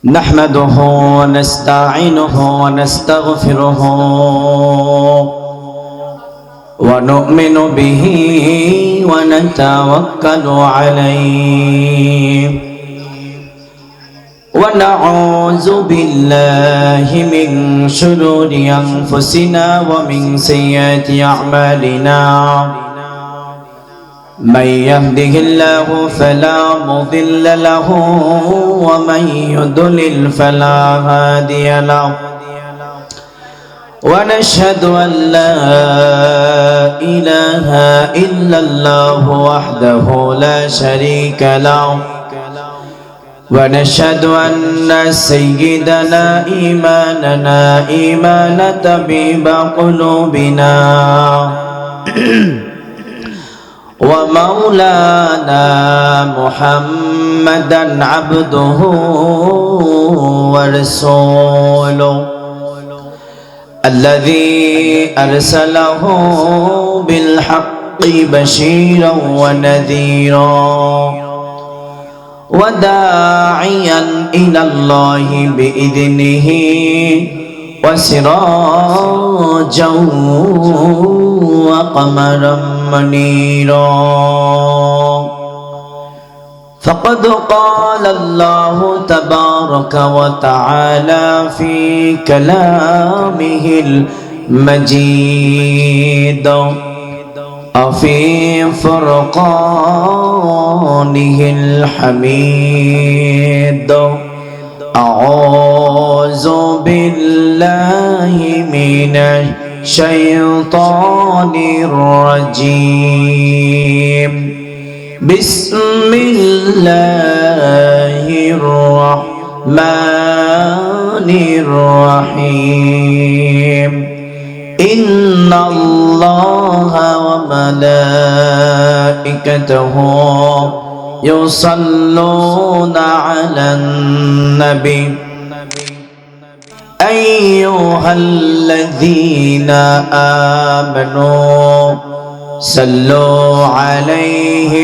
نحمده ونستعينه ونستغفره ونؤمن به ونتوكل عليه ونعوذ بالله من شرور أنفسنا ومن سيئات أعمالنا من يهده الله فلا مضل له ومن يضلل فلا هادي له ونشهد أن لا إله إلا الله وحده لا شريك له ونشهد أن سيدنا إيمان طبيب قلوبنا ومولانا محمدا عبده ورسوله الذي أرسله بالحق بشيرا ونذيرا وداعيا إلى الله بإذنه وسراجا وقمرا منيرا فقد قال الله تبارك وتعالى في كلامه المجيد وفي فرقانه الحميد أعوذ بالله من الشيطان الرجيم بسم الله الرحمن الرحيم إن الله وملائكته يصلون على النبي أيها الذين آمنوا صلوا عليه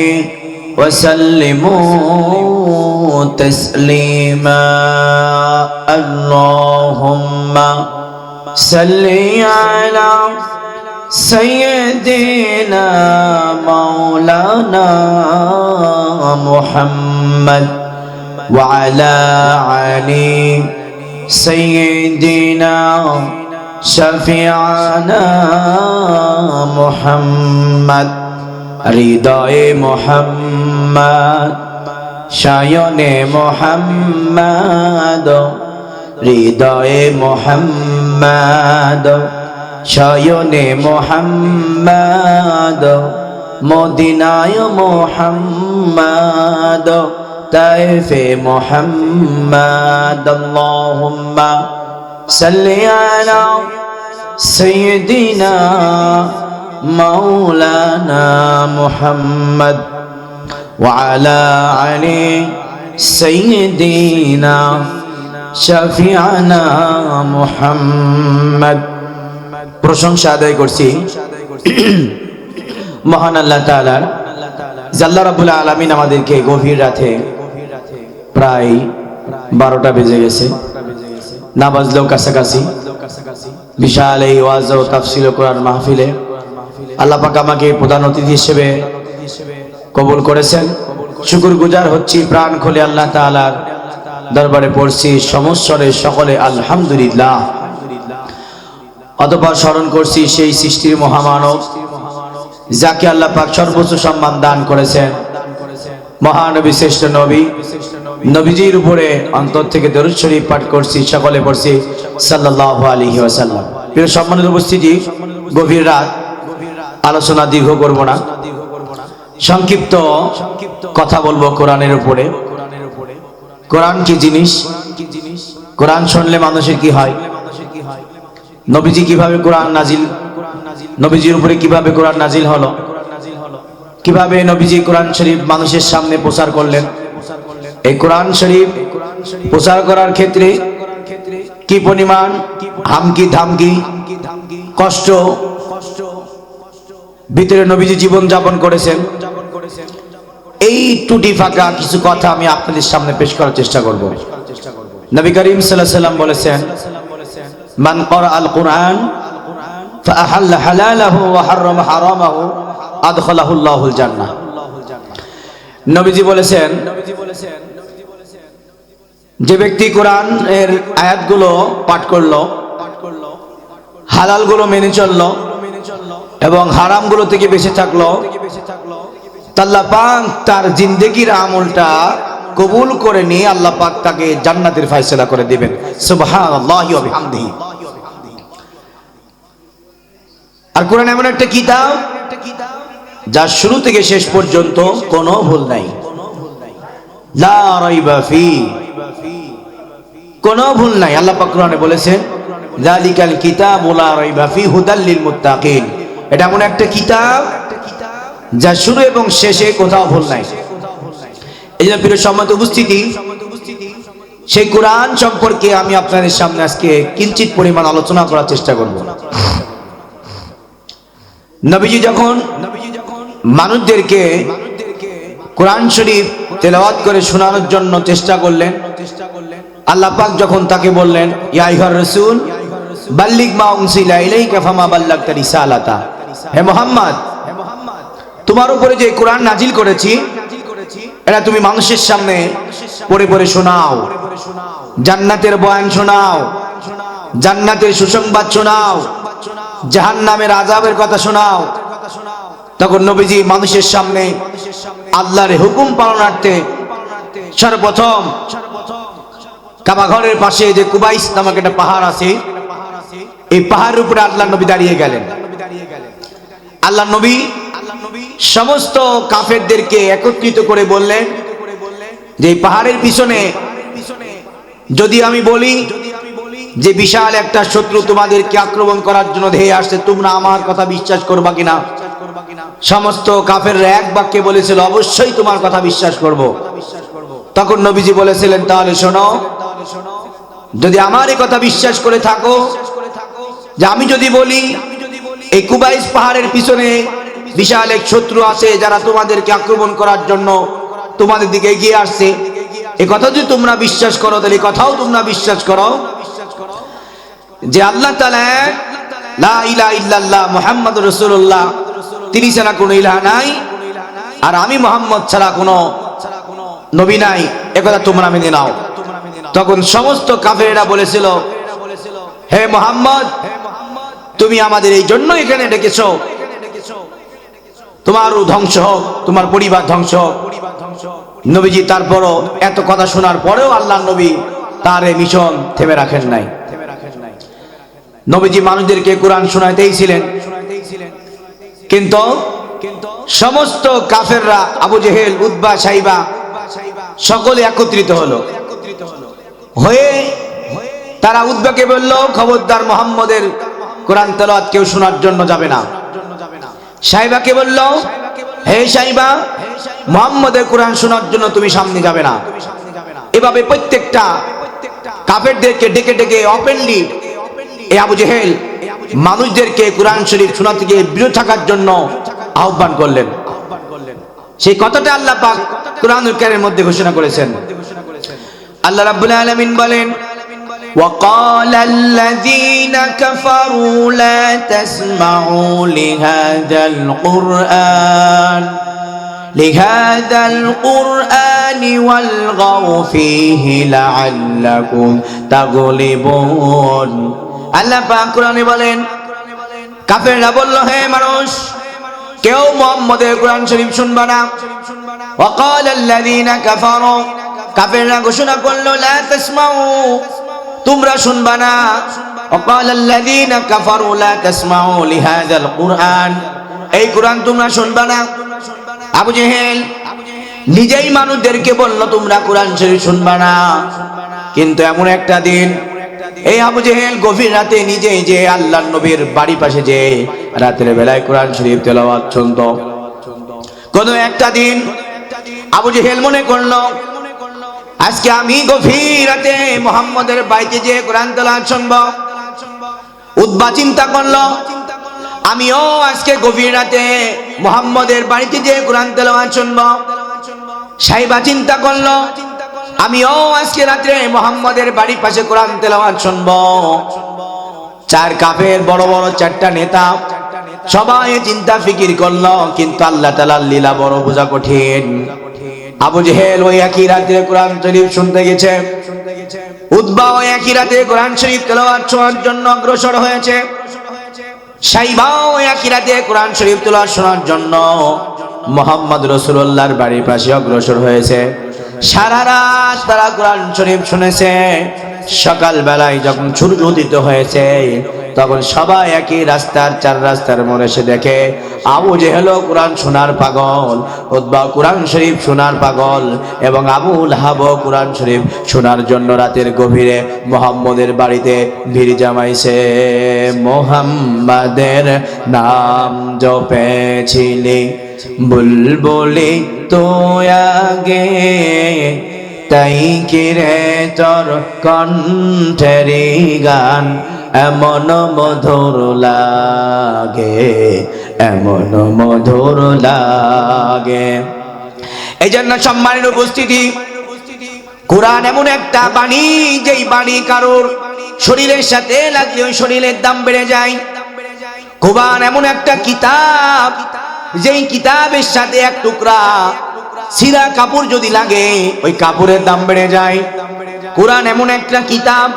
وسلموا تسليما اللهم صل على سيدنا مولانا محمد وعلى علي سيدنا شفيعنا محمد হৃদয় মোহাম্মদ শায়নে মোহাম্মদ হৃদয়ে মোহাম্মদ শায়নে মোহাম্মদ মদিনায় মোহাম্মদ তায়েফে মোহাম্মদ আল্লাহুম্মা সাল্লি আলা সাইয়্যিদিনা مولانا محمد وعلى علي سيدنا شفيعنا محمد প্রশংসা আদায় করছি মহান আল্লাহ তাআলার আল্লাহ রাব্বুল আলামিন আমাদেরকে গভীর রাতে প্রায় 12টা বেজে গেছে না বাজলেও কাছাকাছি বিশাল এই ওয়াজ ও তাফসীর কোরআন মাহফিলে আল্লাহ পাক আমাকে প্রধান অতিথি হিসেবে কবুল করেছেন শুকরগুজার হচ্ছি প্রাণ খুলে আল্লাহ তাআলার দরবারে পড়ছি সমস্বরে সকলে আলহামদুলিল্লাহ অতঃপর স্মরণ করছি সেই সৃষ্টির মহামানব যাকে আল্লাহ পাক সর্বোচ্চ সম্মান দান করেছেন মহানবী শ্রেষ্ঠ নবী নবীজির উপরে অন্তর থেকে দরুদ শরীফ পাঠ করছি সকলে পড়ছি সাল্লাল্লাহু আলাইহি ওয়াসাল্লাম প্রিয় সম্মানিত উপস্থিতি গভীর রাত আলোচনা দীর্ঘ করব না সংক্ষিপ্ত কথা বলবো কোরআনের উপরে কোরআন কি জিনিস কোরআন শুনলে মানুষের কি হয় নবীজি কিভাবে কোরআন নাজিল নবীজির উপরে কিভাবে কোরআন নাজিল হলো কিভাবে নবীজি কোরআন শরীফ মানুষের সামনে প্রচার করলেন এই কোরআন শরীফ প্রচার করার ক্ষেত্রে কি পরিমাণ হামকি ধামকি কষ্ট ভিতরে নবীজি জীবন যাপন করেছেন এই টুটি ফাঁকা কিছু কথা আমি আপনাদের সামনে পেশ করার চেষ্টা করব। নবী করিম সাল্লাল্লাহু আলাইহি ওয়াসাল্লাম বলেছেন, মান ক্বারা আল কুরআন ফাআহাল্লা হালালাহু ওয়া হারামা হারামাহু আদখালাহু আল্লাহুল জান্নাহ। নবীজি বলেছেন, যে ব্যক্তি কোরআন এর আয়াতগুলো পাঠ করলো, হালালগুলো মেনে চললো এবং হারামগুলো থেকে বেঁচে থাকলো, আল্লাহ পাক তার জিন্দেগির আমলটা কবুল করে নিয়ে আল্লাহ পাক তাকে জান্নাতের ফয়সালা করে দিবেন। সুবহানাল্লাহি ওয়া বিহামদিহি। আর কোরআন এমন একটা কিতাব যার শুরু থেকে শেষ পর্যন্ত কোনো ভুল নাই, লা রাইবা ফি, কোনো ভুল নাই। আল্লাহ পাক কোরআনে বলেছেন, যালিকাল কিতাবু লা রাইবা ফি হুদাল লিল মুত্তাকিন। এটা এমন একটা কিতাব যার শুরু এবং শেষে কোথাও ভুল নাই। এই জন্য প্রিয় সম্মানিত উপস্থিতি, সেই কোরআন সম্পর্কে আমি আপনাদের সামনে আজকে কিঞ্চিত পরিমাণ আলোচনা করার চেষ্টা করব। নবীজি যখন মানুষদেরকে কোরআন শরীফ তেলাওয়াত করে শোনানোর জন্য চেষ্টা করলেন, আল্লাহ পাক যখন তাকে বললেন, ইয়া আইয়ুহার রাসূল বাল্লিগ মা উনসিলা ইলাইকা ফামা বাল্লাগতা রিসালাতা, হে মুহাম্মদ, তোমার উপরে যে কোরআন নাজিল করেছি এটা তুমি মানুষের সামনে পড়ে পড়ে শোনাও, জান্নাতের বয়ান শোনাও, জান্নাতের সুসংবাদ শোনাও, জাহান্নামের আযাবের কথা শোনাও। তখন নবীজি মানুষের সামনে আল্লাহর হুকুম পালনার্থে সর্বপ্রথম কাবা ঘরের পাশে যে কুবাইস নামক একটা পাহাড় আছে, এই পাহাড়ের উপরে আল্লাহ নবী দাঁড়িয়ে গেলেন। আল্লাহ নবী সমস্ত কাফেরদেরকে একত্রিত করে বললেন যে পাহাড়ের পিছনে যদি আমি বলি যে বিশাল একটা শত্রু তোমাদেরকে আক্রমণ করার জন্য ধেয়ে আসছে, তোমরা আমার কথা বিশ্বাস করবা কিনা? সমস্ত কাফেররা এক বাক্যে বলেছিল, অবশ্যই তোমার কথা বিশ্বাস করব। তখন নবীজি বলেছিলেন, তাহলে শোনো, যদি আমার এই কথা বিশ্বাস করে থাকো যে আমি যদি বলি এই কুবাইস পাহাড়ের পিছনে বিশাল এক শত্রু আছে যারা তোমাদেরকে আক্রমণ করার জন্য তোমাদের দিকে এগিয়ে আসছে, এই কথা যদি তোমরা বিশ্বাস করো, তাহলে এই কথাও তোমরা বিশ্বাস করো যে আল্লাহ তাআলা লা ইলাহা ইল্লাল্লাহ মুহাম্মাদুর রাসূলুল্লাহ, তিনি ছাড়া কোনো ইলাহ নাই, আর আমি মুহাম্মদ ছাড়া কোনো নবী নাই, একথা তোমরা মেনে নাও। তখন সমস্ত কাফেররা বলেছিল, হে মুহাম্মদ, তুমি আমাদের এই জন্য এখানে ডেকেছো, তোমারও ধ্বংস হোক, তোমার পরিবার ধ্বংস হোক। নবীজি তারপরও এত কথা শোনার পরেও আল্লাহ নবী তার এই মিশন থেমে রাখেন নাই। নবীজি মানুষদেরকে কোরআন শোনাতেই ছিলেন, কিন্তু সমস্ত কাফেররা আবু জেহেল, উতবা, সাইবা সকলে একত্রিত হলো। হয়ে তারা উতবাকে বলল, খবরদার মুহাম্মদের কোরআন তেলাওয়াত কেউ শোনার জন্য যাবে না। সাইবাকে বলল, হে সাইবা, মুহাম্মদের কোরআন শোনার জন্য তুমি সামনে যাবে না। এভাবে প্রত্যেকটা কাফেরদেরকে ডেকে ডেকে ওপেনলি এই আবু জেহেল মানুষদেরকে কোরআন শরীফ শোনা থেকে বিরত থাকার জন্য আহ্বান করলেন। সেই কথাটা আল্লাহ পাক কোরআনুল কারীমের মধ্যে ঘোষণা করেছেন। আল্লাহ রাব্বুল আলামিন বলেন, وقال الذين كفروا لا تسمعوا لهذا القرآن والغوا فيه لعلكم تغلبون। আল্লাহ পাক কোরআনে বলেন, কাফেররা বলল, হে মানুষ, কেউ মুহাম্মদের কোরআন শরীফ শুনবে না। وقال الذين كفروا, কাফেররা ঘোষণা করলো, লা তাসমাউ, তোমরা শুনবা না। وقال الذين كفروا لا تسمعوا لهذا القرآن, এই কোরআন তোমরা শুনবা না। আবু জেহেল নিজেই মানুষদেরকে বলল, তোমরা কোরআন শরীফ শুনবা না। কিন্তু এমন একটা দিন, এই আবু জেহেল গভীর রাতে নিজে যে আল্লাহর নবীর বাড়ি পাশে যে রাতের বেলায় কোরআন শরীফ তেলাওয়াত শুনতো। কোন একটা দিন আবু জেহেল মনে করলো, আজকে আমি গভীর রাতে মুহাম্মদের বাড়িতে যে কোরআন তেলাওয়াত শুনবো। উতবা চিন্তা করলো, আমিও আজকে গভীর রাতে মুহাম্মদের বাড়িতে যে কোরআন তেলাওয়াত শুনবো। সাইবা চিন্তা করলো, আমিও আজকে রাত্রে মুহাম্মাদের বাড়ির পাশে কোরআন তেলাওয়াত শুনবো। চার কাফের বড় বড় চারটা নেতা সবাই চিন্তা ফিকির করলো, কিন্তু আল্লাহ তাআলার লীলা বড় বোঝা কঠিন। আবু জেহেল ওই একই রাতে কোরআন শরীফ শুনতে গেছে, উতবা ওই একই রাতে কোরআন শরীফ তেলাওয়াত শোনার জন্য অগ্রসর হয়েছে, সাইবা ওই একই রাতে কোরআন শরীফ তেলাওয়াত শোনার জন্য মুহাম্মদ রাসূলুল্লাহর বাড়ির পাশে অগ্রসর হয়েছে। সারা রাত তারা কোরআন শরীফ শুনেছে। সকাল বেলায় যখন সূর্য উদিত হয়েছে তখন সবাই একই রাস্তার চার রাস্তার মোড়ে এসে দেখে আবু জেহেল কোরআন শোনার পাগল, উতবা কোরআন শরীফ শোনার পাগল, এবং আবু লাহাব কোরআন শরীফ শোনার জন্য রাতের গভীরে মুহাম্মদের বাড়িতে ভিড় জমাইছে। মুহাম্মাদের নাম জপেছিলি বুলবুলি তো আগে, তাই কিরে তোর কণ্ঠের গান এমন মধুর লাগে, এমন মধুর লাগে। এই জন্য সম্মানিত উপস্থিতি, কোরআন এমন একটা বাণী, যেই বাণী কারোর শরীরের সাথে লাগলে ওই শরীরের দাম বেড়ে যায়। কোরআন এমন একটা কিতাব, যেই কিতাবের সাথে এক টুকরা ছিঁড়া কাপড় যদি লাগে ওই কাপড়ের দাম বেড়ে যায়। কোরআন এমন একটা কিতাব,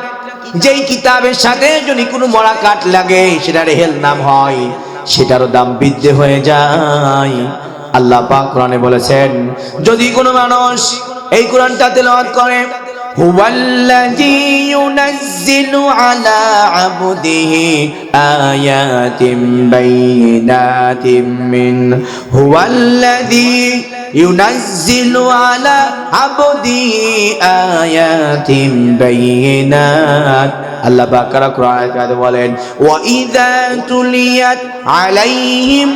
যেই কিতাবের সাথে যদি কোনো মরা কাঠ লাগে সেটার হেল নাম হয়, সেটারও দাম বৃদ্ধি হয়ে যায়। আল্লাহ পাক কোরআনে বলেছেন, যদি কোনো মানুষ এই কোরআনটা তেলাওয়াত করে, হুয়াল্লাযী ইউনাজ্জিলু আলা আবদিহি আয়াতিন বাইয়িনাতিন মিন, হুয়াল্লাযী ইউনাজ্জিলু আলা আবদিহি আয়াতিন বাইয়িনাত। আল্লাহ পাক কোরআনে বলেন, ওয়া ইযা তুলিয়াত আলাইহিম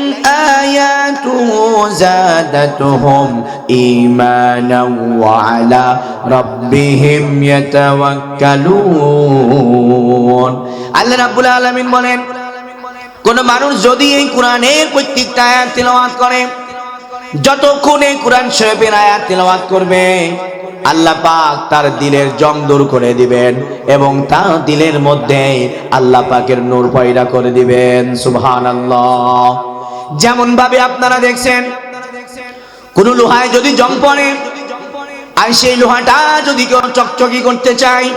আয়াতুহু যাদাতুহুম ঈমানান ওয়া আলা রাব্বিহিম ইয়াতাওয়াক্কালুন। আল্লাহ রাব্বুল আলামিন বলেন, কোন মানুষ যদি এই কোরআনের প্রত্যেকটা আয়াত তেলাওয়াত করে, যতক্ষণ এই কোরআন শরীফের আয়াত তেলাওয়াত করবে আল্লাহ পাক তার দিলের জং দূর করে দিবেন এবং তার দিলের মধ্যে আল্লাহ পাকের নূর পয়দা করে দিবেন। সুবহানাল্লাহ। যেমন ভাবে আপনারা দেখছেন, কোন লোহায় যদি জং পড়ে আর সেই লোহাটা যদি কেউ চকচকি করতে চায়,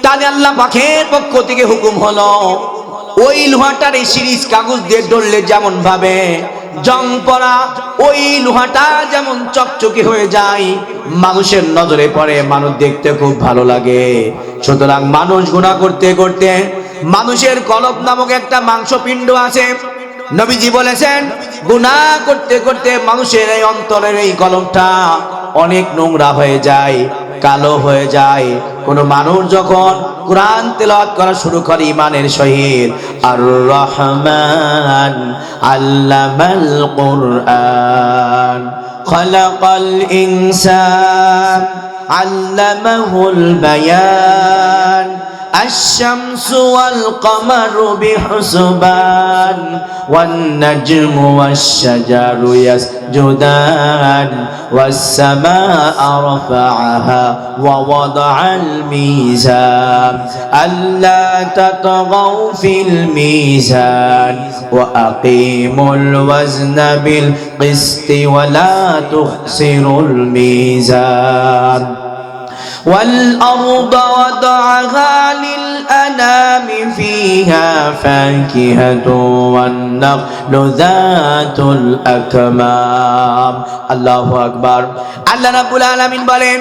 তাহলে আল্লাহ পাকের পক্ষ থেকে হুকুম হলো ওই লোহাটার এই সিরিজ কাগজ দিয়ে ডললে যেমন ভাবে জং পড়া ওই লোহাটা যেমন চকচকে হয়ে যায়, মানুষের নজরে পড়ে, মানুষ দেখতে খুব ভালো লাগে। সুতরাং মানুষ গুনাহ করতে করতে মানুষের কলব নামক একটা মাংসপিণ্ড আছে, নবীজি বলেছেন গুনাহ করতে করতে মানুষের এই অন্তরের এই কলবটা অনেক নোংরা হয়ে যায়, কালো হয়ে যায়। কোন মানুষ যখন কোরআন তেলাওয়াত করা শুরু করে ঈমানের সহিত, আর রহমান আল্লামাল কুরআন খালাকাল ইনসান আল্লামাহুল বায়ান, الشمس والقمر بحسبان والنجم والشجر يسجدان والسماء رفعها ووضع الميزان ألا تطغوا في الميزان وأقيموا الوزن بالقسط ولا تخسروا الميزان والأرض وضعها للأنام فيها فاكهة والنخل ذات الأكمام। الله أكبر। আল্লাহ রাব্বুল আলামিন বলেন,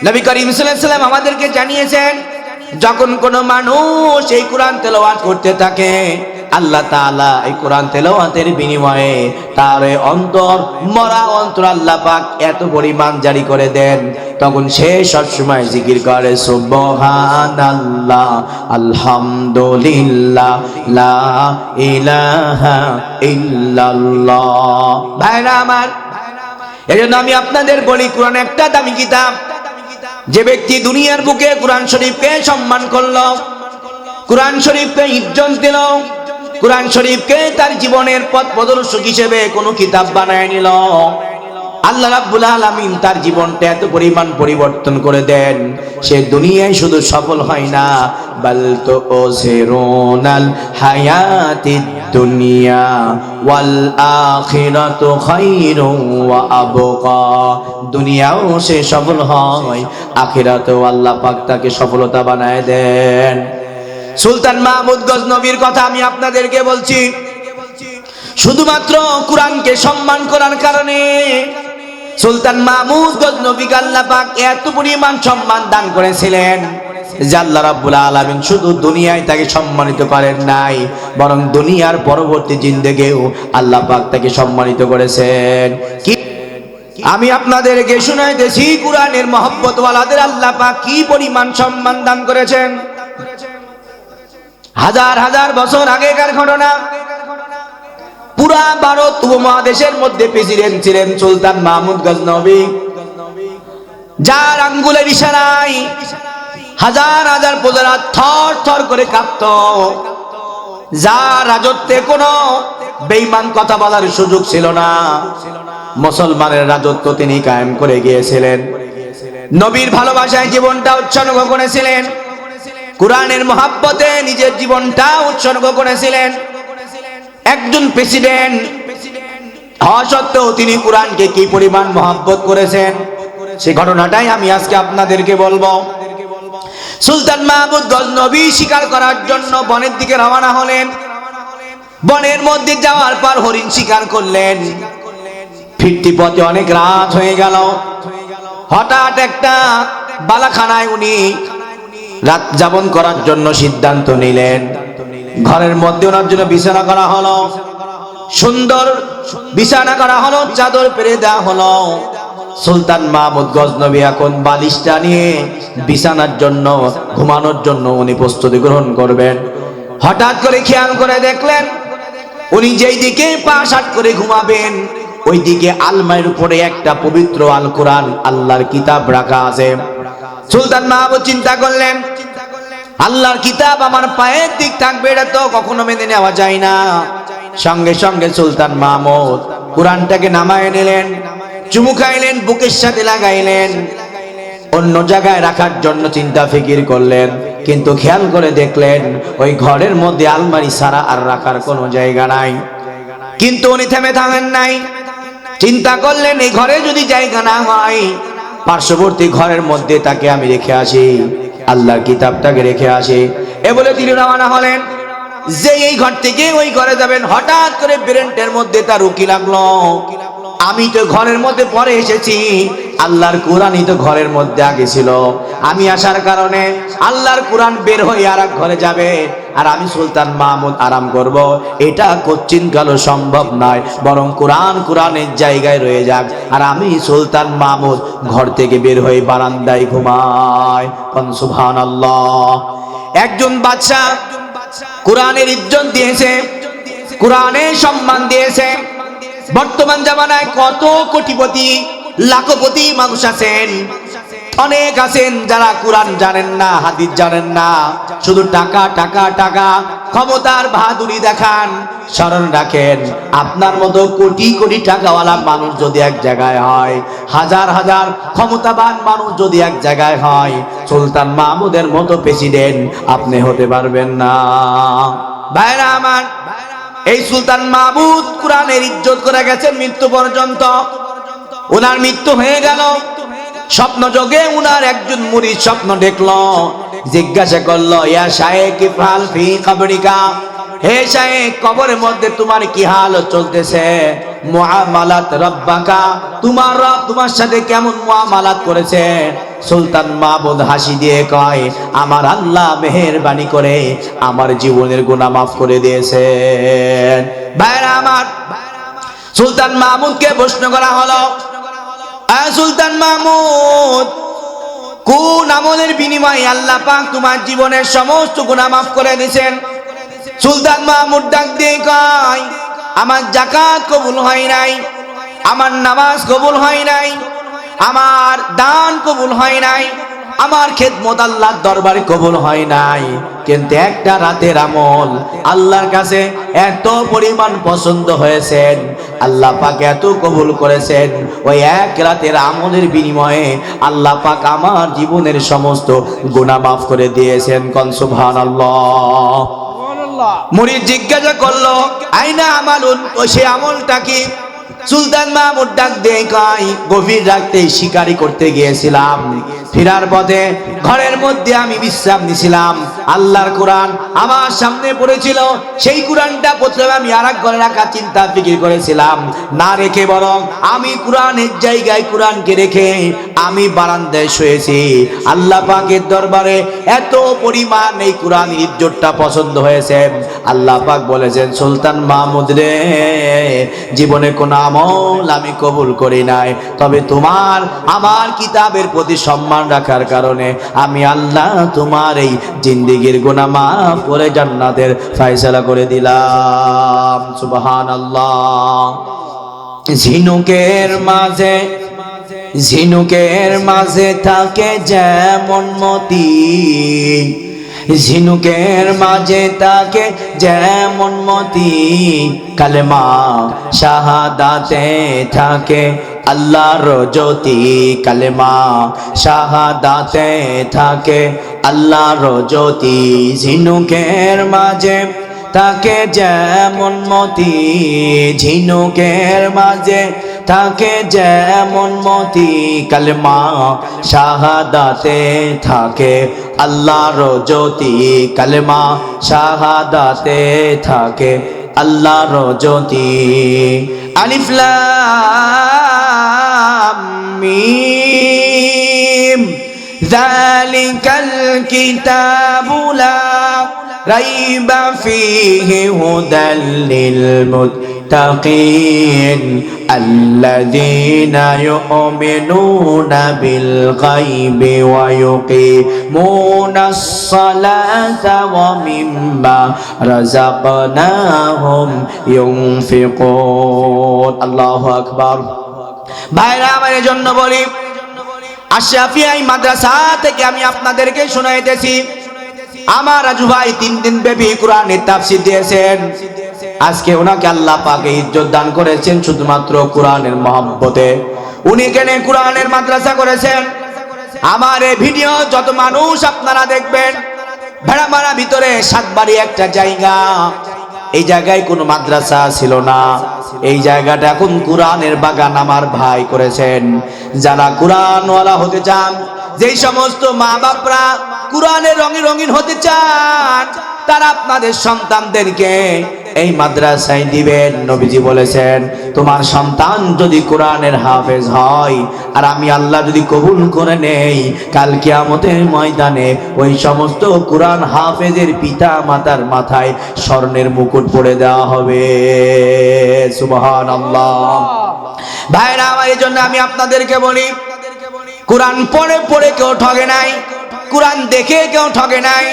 নবী করিম সাল্লাল্লাহু আলাইহি ওয়াসাল্লাম আমাদেরকে জানিয়েছেন, যখন কোনো মানুষ এই কোরআন তেলাওয়াত করতে থাকে আল্লাহ তাআলা এই কোরআন তেলাওয়াতের বিনিময়ে তার অন্তর, মরা অন্তর আল্লাহ পাক এত পরিমাণ জারি করে দেন, তখন সে সব সময় জিকির করে সুবহানাল্লাহ আলহামদুলিল্লাহ লা ইলাহা ইল্লাল্লাহ। ভাইরা আমার, এজন্য আমি আপনাদের বলি, কোরআন একটা দামি কিতাব। যে ব্যক্তি দুনিয়ার বুকে কোরআন শরীফকে সম্মান করলো, কোরআন শরীফকে ইজ্জত দিল, কোরআন শরীফকে তার জীবনের পথ প্রদর্শক হিসেবে কোনো কিতাব বানায় নিল, আল্লাহ রাব্বুল আলামিন তার জীবনটা এত পরিমাণ পরিবর্তন করে দেন, সে দুনিয়ায় শুধু সফল হয় না, বাল তো ওসিরুনাল হায়াতিদ দুনিয়া ওয়াল আখিরাতু খায়রুন ওয়া আবকা। দুনিয়াও সে সফল হয়, আখিরাতেও আল্লাহ পাক তাকে সফলতা বানায় দেন। সুলতান মাহমুদ গজনবীর কথা আমি আপনাদেরকে বলছি, শুধুমাত্র কোরআনকে সম্মান করার কারণে সুলতান মাহমুদ গজনবীকে আল্লাহ পাক এত পরিমাণ সম্মান দান করেছিলেন যে আল্লাহ রাব্বুল আলামিন শুধু দুনিয়ায় তাকে সম্মানিত করেন নাই, বরং দুনিয়ার পরবর্তী জিন্দেগিও আল্লাহ পাক তাকে সম্মানিত করেছেন। কি আমি আপনাদেরকে শুনাইতেছি, কোরআনের মহব্বত ওয়ালাদের আল্লাহ পাক কি পরিমাণ সম্মান দান করেছেন। হাজার হাজার বছর আগেকার ঘটনা। পুরা ভারত উপমহাদেশের মধ্যে প্রেসিডেন্ট ছিলেন সুলতান মাহমুদ গজনবী, যার আঙ্গুলের ইশারায় হাজার হাজার প্রজারা থর থর করে কাঁপত, যার রাজত্বে কোনো বেঈমান কথা বলার সুযোগ ছিল না। মুসলমানের রাজত্ব তিনি কায়েম করে গিয়েছিলেন, নবীর ভালোবাসায় জীবনটা উৎসর্গ করেছিলেন, কোরআনের মহব্বতে নিজের জীবনটা উৎসর্গ করেছিলেন। একজন প্রেসিডেন্ট হওয়া সত্ত্বেও তিনি কোরআনকে কি পরিমাণ মহব্বত করেছেন, সে ঘটনাটাই আমি আজকে আপনাদেরকে বলবো। সুলতান মাহমুদ গজনবী শিকার করার জন্য বনের দিকে রওনা হলেন। বনের মধ্যে যাওয়ার পর হরিণ শিকার করলেন। ফিরতি পথে অনেক রাত হয়ে গেল। হঠাৎ একটা বালাখানায় উনি রাত যাপন করার জন্য সিদ্ধান্ত নিলেন। ঘরের মধ্যে ওনার জন্য বিছানা করা হলো, সুন্দর বিছানা করা হলো, চাদর পেরে দেওয়া হলো। সুলতান মাহমুদ গজনবী এখন বালিশটা নিয়ে বিছানার জন্য, ঘুমানোর জন্য উনি প্রস্তুতি গ্রহণ করবেন। হঠাৎ করে খেয়াল করে দেখলেন, উনি যেই দিকে পা সাট করে ঘুমাবেন ওই দিকে আলমারির উপরে একটা পবিত্র আল কোরআন, আল্লাহর কিতাব রাখা আছে। সুলতান মাহমুদ চিন্তা করলেন, আল্লাহর কিতাব আমার পায়ের দিক থাকবে, এটা তো কখনো মেনে নেওয়া যায় না। সঙ্গে সঙ্গে সুলতান মাহমুদ কোরআনটাকে নামায় নিলেন, চুমু খাইলেন, বুকের সাথে লাগাইলেন, অন্য জায়গায় রাখার জন্য চিন্তা ফিকির করলেন। কিন্তু খেয়াল করে দেখলেন ওই ঘরের মধ্যে আলমারি ছাড়া আর রাখার কোনো জায়গা নাই। কিন্তু উনি থেমে থাকেন নাই, চিন্তা করলেন এই ঘরে যদি জায়গা না হয়, পার্শ্ববর্তী ঘরের মধ্যে তাকে আমি রেখে আসি, আল্লাহর কিতাবটাকে রেখে আসি। এ বলে তিনি রওনা হলেন। যে এই ঘর থেকে ওই ঘরে যাবেন, হঠাৎ করে ব্রেনটের মধ্যে তার উকি লাগলো, আমি তো ঘরের মধ্যে পরে এসেছি, আল্লাহর কোরআনই তো ঘরের মধ্যে আগে ছিল। আমি আসার কারণে আল্লাহর কোরআন বের হয়ে আর এক ঘরে যাবে, আর আমি সুলতান মাহমুদ আরাম করব, এটা কোচ্চিন কালো সম্ভব নয়। বরং কোরআন কোরআনের জায়গায় রয়ে যাক, আর আমি সুলতান মাহমুদ ঘর থেকে বের হয়ে বারান্দায় ঘুমাই। সুবহানাল্লাহ। একজন বাদশা কোরআনের ইজ্জত দিয়েছে, কোরআনের সম্মান দিয়েছে। বর্তমান জামানায় কত কোটিপতি লাখপতি মানুষ আছেন, অনেক আছেন যারা কোরআন জানেন না, হাদিস জানেন না, শুধু টাকা টাকা টাকা, ক্ষমতার বাহাদুরি দেখান। স্মরণ রাখেন, আপনার মতো কোটি কোটি টাকাওয়ালা মানুষ যদি এক জায়গায় হয়, হাজার হাজার ক্ষমতাবান মানুষ যদি এক জায়গায় হয়, সুলতান মাহমুদের মতো প্রেসিডেন্ট আপনি হতে পারবেন না। ভাইরা আমার, এই সুলতান মাহমুদ কোরআনের ইজ্জত করে গেছেন মৃত্যু পর্যন্ত। ওনার মৃত্যু হয়ে গেল। স্বপ্ন যোগে উনার একজন মুরিদ স্বপ্ন দেখলো, জিজ্ঞাসা করলো, ইয়া শায়েখ ইফআল ফি কবরিকা, হে শায়েখ কবরের মধ্যে তোমার কি হাল চলতেছে? মুআমালাত রাব্বাকা, তোমার রব তোমার সাথে কেমন মুআমালাত করেছে? সুলতান মাহমুদ হাসি দিয়ে কয়, আমার আল্লাহ মেহেরবানি করে আমার জীবনের গুনাহ মাফ করে দিয়েছেন। ভাইরা আমার, সুলতান মাহমুদকে প্রশ্ন করা হলো, সুলতান মাহমুদ, কোন আমলের বিনিময়ে আল্লাহ পাক তোমার জীবনের সমস্ত গুনাহ মাফ করে দিয়েছেন? সুলতান মাহমুদ ডাক দিয়ে কয়, আমার যাকাত কবুল হয় নাই, আমার নামাজ কবুল হয় নাই, আমার দান কবুল হয় নাই, আমার খেদমত আল্লাহর দরবারে কবুল হয় নাই, কিন্তু একটা রাতের আমল আল্লাহর কাছে এত পরিমাণ পছন্দ হয়েছেন, আল্লাহ পাক এত কবুল করেছেন, ওই এক রাতের আমলের বিনিময়ে আল্লাহ পাক আমার জীবনের সমস্ত গুনাহ মাফ করে দিয়েছেন। কোন সুবহানাল্লাহ। মুরিদ জিজ্ঞাসা করলো আইনা আমালুন, ও সে আমলটা কি? সুলতান মাহমুদ ডাক দিয়ে কয়, গভীর রাতে শিকারি করতে গিয়েছিলাম, ফেরার পথে ঘরের মধ্যে আমি বিশ্রাম নিছিলাম, আল্লাহর কোরআন আমার সামনে পড়েছিল, সেই কোরআনটা প্রথমে আমি আরেক ঘরে রাখা চিন্তা ফিকির করেছিলাম, না রেখে বরং আমি কোরআনের জায়গায় কোরআনকে রেখে আমি বারান্দায় শুয়েছি। আল্লাহ পাকের দরবারে এত পরিমাণ এই কোরআনের ইজ্জতটা পছন্দ হয়েছে, আল্লাহ পাক বলেছেন, সুলতান মাহমুদ রে, জীবনে কোনো আমল আমি কবুল করি নাই, তবে তোমার আমার কিতাবের প্রতি সম্মান রাখার কারণে আমি আল্লাহ তোমার এই জিন্দেগির গুনাহ মাফ করে জান্নাতের ফয়সালা করে দিলাম। সুবহানাল্লাহ। ঝিনুকের মাঝে থাকে যেমন মতি, ঝিনুকের মাঝে থাকে যেমন মতি, কালেমা শাহাদাতে থাকে আল্লাহর জ্যোতি, কালেমা শাহাদাতে থাকে আল্লাহর জ্যোতি। ঝিনুকের মাঝে থাকে যেমন মতি, ঝিনুকের মাঝে থাকে যেমন মতি, কালেমা শাহাদাতে থাকে আল্লাহর জ্যোতি, কালেমা শাহাদাতে থাকে আল্লাহর জ্যোতি। আলিফ লাম মিম যালিকাল কিতাবু লা রাইবা ফীহি হুদাল লিল মুত্তাকিন আল্লাযীনা ইউমিনুনা বিল গায়বি ওয়া ইউকিমুনাস সালাতা ওয়া মিম্মা রাযাকনাহুম ইউনফিকুন। আল্লাহু আকবার। ভাইরা আমার, এজন্য বলি, আশরাফিয়া মাদ্রাসা থেকে আমি আপনাদেরকে শোনাইতেছি, আমার রাজু ভাই 3 দিন ব্যাপী কোরআনের তাফসীর দিয়েছেন। আজকে ওনাকে আল্লাহ পাক ইজ্জত দান করেছেন শুধুমাত্র কোরআনের মহব্বতে। উনি কেন কোরআনের মাদ্রাসা করেছেন। আমার এই ভিডিও যত মানুষ আপনারা দেখবেন, ভেড়ামারা ভিতরে 7 বাড়ি একটা জায়গা, এই জায়গায় কোনো মাদ্রাসা ছিল না, এই জায়গাটা এখন কোরআনের বাগান আমার ভাই করেছেন। যারা কোরআনওয়ালা হতে চান, যেই সমস্ত মা বাপরা কোরআনের রঙে রঙিন হতে চান, তারা আপনাদের সন্তানদেরকে এই মাদ্রাসায় দিবেন। নবীজি বলেছেন, তোমার সন্তান যদি কোরআনের হাফেজ হয় আর আমি আল্লাহ যদি কবুল করে নেই, কাল কিয়ামতের ময়দানে ওই সমস্ত কোরআন হাফেজের পিতা মাতার মাথায় স্বর্ণের মুকুট পরে দেওয়া হবে। সুবহানাল্লাহ। ভাইরা আমার, এই জন্য আমি আপনাদেরকে বলি, কোরআন পড়ে পড়ে কেউ ঠগে নাই, কোরআন দেখে কেউ ঠগে নাই,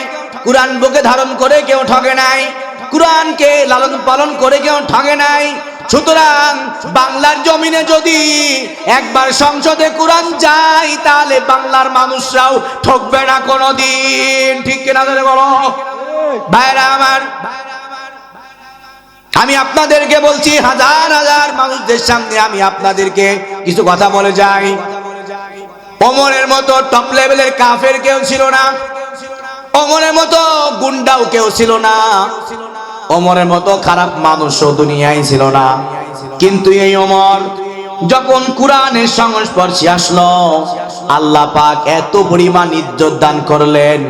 কোরআন বুকে ধারণ করে কেউ ঠগে নাই, কোরআনকে লালন পালন করে কেউ ঠগে নাই। সুতরাং বাংলার জমিনে যদি একবার সংসদে কোরআন যায়, তাহলে বাংলার মানুষরাও ঠকবে না কোনোদিন। ঠিক কিনা বলো ভাইরা আমার? আমি আপনাদেরকে বলছি, হাজার হাজার মানুষদের সামনে আমি আপনাদেরকে কিছু কথা বলে যাই। ওমরের মতো টপ লেভেলের কাফের কেউ ছিল না, ওমরের মতো গুন্ডাও কেউ ছিল না, ওমরের মতো খারাপ মানুষও দুনিয়ায় ছিল না। কিন্তু এই ওমর যখন কোরআনের সংস্পর্শে আসলো, আল্লাহ পাক এত পরিমাণ ইজ্জত দান করলেন,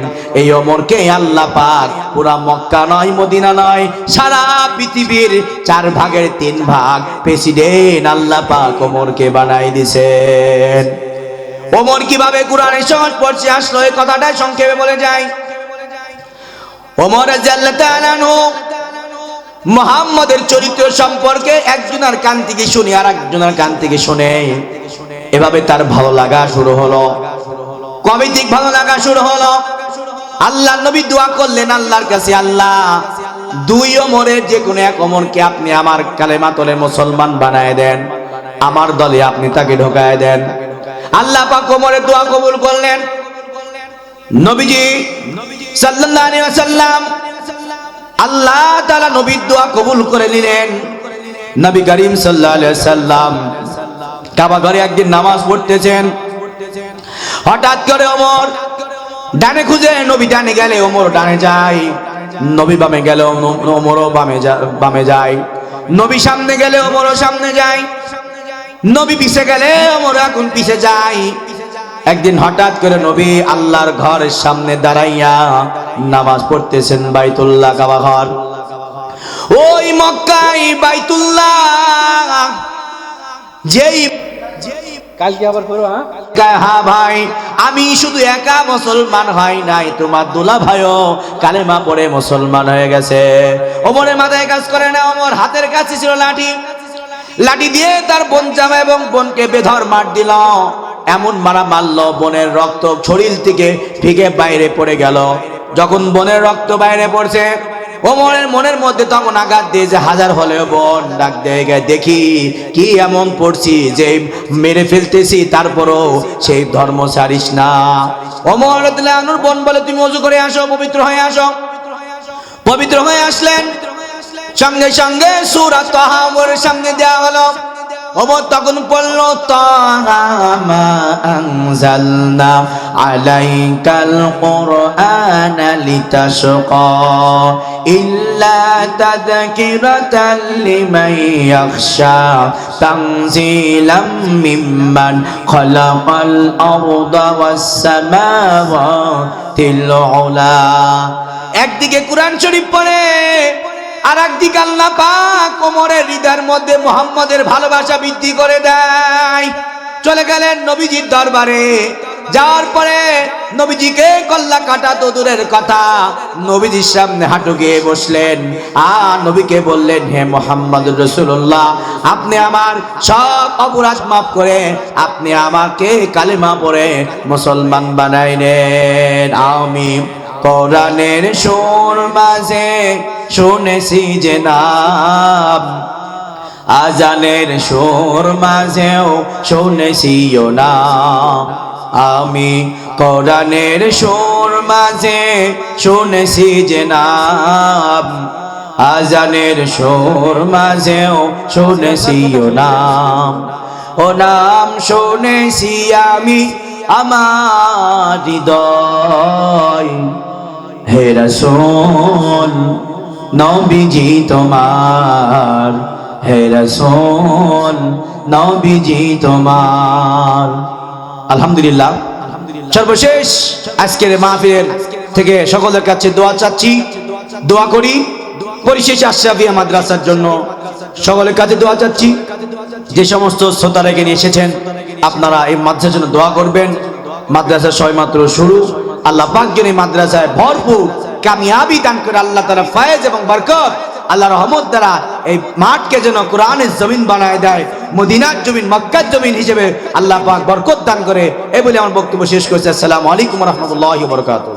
এই ওমরকে আল্লাহ পাক পুরা মক্কা নয়, মদিনা নয়, সারা পৃথিবীর 4 ভাগের 3 ভাগ প্রেসিডেন্ট আল্লাহ পাক ওমরকে বানাই দিয়েছেন। ওমর কিভাবে কোরআনের সংস্পর্শে আসলো, এই কথাটা সংক্ষেপে বলে যায়। ওমর রাদিয়াল্লাহু তাআলা আনহু মুহাম্মদের চরিত্র সম্পর্কে একজনের কান থেকে শুনে আর একজনের কান থেকে শুনে, এভাবে তার ভালো লাগা শুরু হলো। কবে ঠিক ভালো লাগা শুরু হলো? আল্লাহ নবী দোয়া করলেন আল্লাহর কাছে, আল্লাহ 2 ওমরের যে কোনো এক ওমরকে আপনি আমার কালেমা তলে মুসলমান বানায় দেন, আমার দলে আপনি তাকে ঢোকায় দেন। আল্লাহ পাক ওমরের দোয়া কবুল করলেন। নবীজি সাল্লাল্লাহু আলাইহি ওয়াসাল্লাম আল্লাহ তাআলা নবীর দোয়া কবুল করে নিলেন। নবী করিম সাল্লাল্লাহু আলাইহি ওয়াসাল্লাম কাবা ঘরে একদিন নামাজ পড়তেছেন, হঠাৎ করে ওমর ডানে খুঁজে, নবী ডানে গেলে ওমর ডানে যায়, নবী বামে গেলে ওমরও বামে যায়, নবী সামনে গেলে ওমরও সামনে যায়, নবী পিছে গেলে ওমর এখন পিছে যায়। একদিন হঠাৎ করে নবী আল্লাহর ঘরের সামনে দাঁড়াইয়া নামাজ পড়তেছেন, বাইতুল্লাহ কাবা ঘর। ওই মক্কায় বাইতুল্লাহ যেই কালকে আবার করো, হ্যাঁ ভাই, আমি শুধু একা মুসলমান হয় নাই, তোমার দুলা ভাইও কালেমা পড়ে মুসলমান হয়ে গেছে। ওমরের মাথায় কাজ করে না, ওমর হাতের কাছে ছিল লাঠি, লাঠি দিয়ে তার বোন জামা এবং বোনকে বেধর মার দিল। এমন মারা মারলো, বোনের রক্ত শরীর থেকে ফিকে বাইরে পড়ে গেল। যখন বোনের রক্ত বাইরে পড়ছে, ওমরের মনের মধ্যে তখন আঘাত দিয়ে যে হাজার হলেও বোন ডাক দিয়ে দেখি কি এমন পড়ছি যে মেরে ফেলতেছি, তারপরও সেই ধর্ম ছাড়িস না। ওমর রাদিয়াল্লাহু আনহুর বোন বলে তুমি ওযু করে আসো, পবিত্র হয়ে আসো। পবিত্র হয়ে আসলেন, সঙ্গে সঙ্গে সূরা তাহা ওমরের সামনে দেওয়া হলো। ওমর তখন পড়ল, তাহা মা আনজালনা আলাইকাল কুরআনা লিতাশকা ইল্লা তাযকিরাতাল লিমান ইয়াখশা তানজিলাম মিম্মান খালাকাল আরদা ওয়াস সামাওয়াতিল উলা। একদিকে কোরআন শরীফ পড়ে, আর একদিকে আল্লাহ পাক ওমরের হৃদয়ের মধ্যে মুহাম্মদের ভালোবাসা বৃদ্ধি করে দেয়। চলে গেলেন নবীজির দরবারে। যাওয়ার পরে নবীজিকে কল্লা কাটা তো দূরের কথা, নবীজির সামনে হাঁটু গেয়ে বসলেন। নবীকে বললেন, হে মুহাম্মদুর রাসূলুল্লাহ, আপনি আমার সব অপরাধ মাফ করে আপনি আমাকে কালেমা পড়ে মুসলমান বানাইলেন। আমি কোরআনের সুর মাঝে শুনেছি যে নাম, আজানের সুর মাঝেও শুনেছি ও নাম। আমি কোরআনের সুর মাঝে শুনেছি যে নাম, আজানের সুর মাঝেও শুনেছি ও নাম। ও নাম শুনেছি আমি আমার হৃদয়, হে রাসূল নবীজি তোমার, হে রাসূল নবীজি তোমার। আলহামদুলিল্লাহ, সর্বশেষ আজকের মাহফিলের থেকে সকলের কাছে দোয়া চাচ্ছি, দোয়া করি। পরিশেষে আশরাফিয়া মাদ্রাসার জন্য সকলের কাছে দোয়া চাচ্ছি। যে সমস্ত শ্রোতা রেখে নিয়ে এসেছেন, আপনারা এই মাদ্রাসার জন্য দোয়া করবেন। মাদ্রাসা সবেমাত্র শুরু, আল্লাহ পাক যেন এই মাদ্রাসায় ভরপুর কামিয়াবি দান করে আল্লাহ তাআলা ফায়েজ এবং বরকত, আল্লাহ রহমত দ্বারা এই মাঠকে যেন কোরআনের জমিন বানায় দেয়, মদিনার জমিন, মক্কার জমিন হিসেবে আল্লাহ পাক বরকত দান করে। এই বলে আমার বক্তব্য শেষ করছি। আসসালামু আলাইকুম ওয়া রাহমাতুল্লাহি ওয়া বারাকাতুহু।